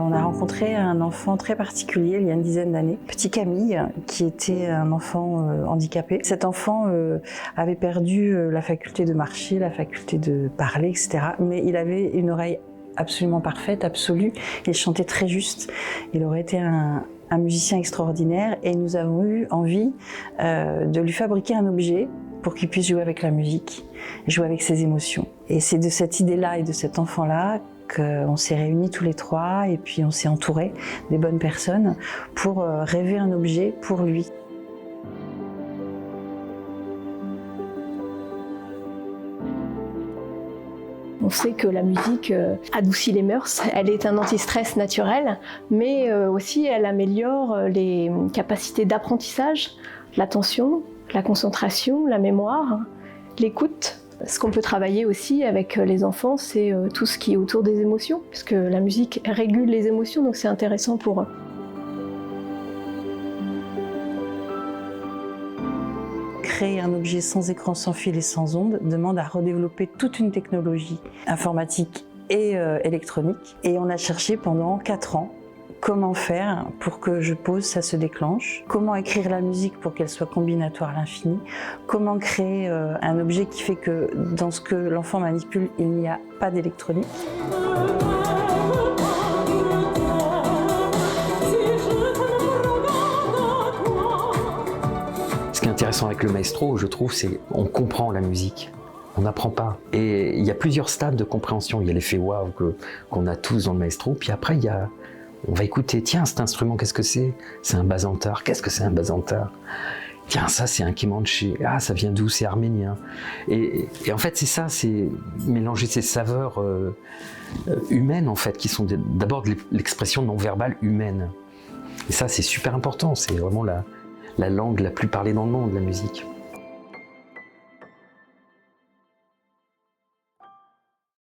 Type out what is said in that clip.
On a rencontré un enfant très particulier il y a une dizaine d'années, petit Camille, qui était un enfant handicapé. Cet enfant avait perdu la faculté de marcher, la faculté de parler, etc. Mais il avait une oreille absolument parfaite, absolue. Il chantait très juste. Il aurait été un musicien extraordinaire et nous avons eu envie de lui fabriquer un objet pour qu'il puisse jouer avec la musique, jouer avec ses émotions. Et c'est de cette idée-là et de cet enfant-là qu'on s'est réunis tous les trois et puis on s'est entourés des bonnes personnes pour rêver un objet pour lui. On sait que la musique adoucit les mœurs, elle est un anti-stress naturel, mais aussi elle améliore les capacités d'apprentissage, l'attention, la concentration, la mémoire, l'écoute. Ce qu'on peut travailler aussi avec les enfants, c'est tout ce qui est autour des émotions, puisque la musique régule les émotions, donc c'est intéressant pour eux. Créer un objet sans écran, sans fil et sans ondes demande à redévelopper toute une technologie informatique et électronique. Et on a cherché pendant 4 ans comment faire pour que je pose, ça se déclenche, comment écrire la musique pour qu'elle soit combinatoire à l'infini, comment créer un objet qui fait que dans ce que l'enfant manipule, il n'y a pas d'électronique. Ce qui est intéressant avec le maestro, je trouve, c'est qu'on comprend la musique. On n'apprend pas. Et il y a plusieurs stades de compréhension. Il y a l'effet waouh qu'on a tous dans le maestro. Puis après, on va écouter. Tiens, cet instrument, qu'est-ce que c'est? C'est un bazantar. Qu'est-ce que c'est un bazantar? Tiens, ça, c'est un kemanché. Ah, ça vient d'où? C'est arménien. Et en fait, c'est ça, c'est mélanger ces saveurs humaines, en fait, qui sont d'abord de l'expression non verbale humaine. Et ça, c'est super important. C'est vraiment la langue la plus parlée dans le monde, la musique.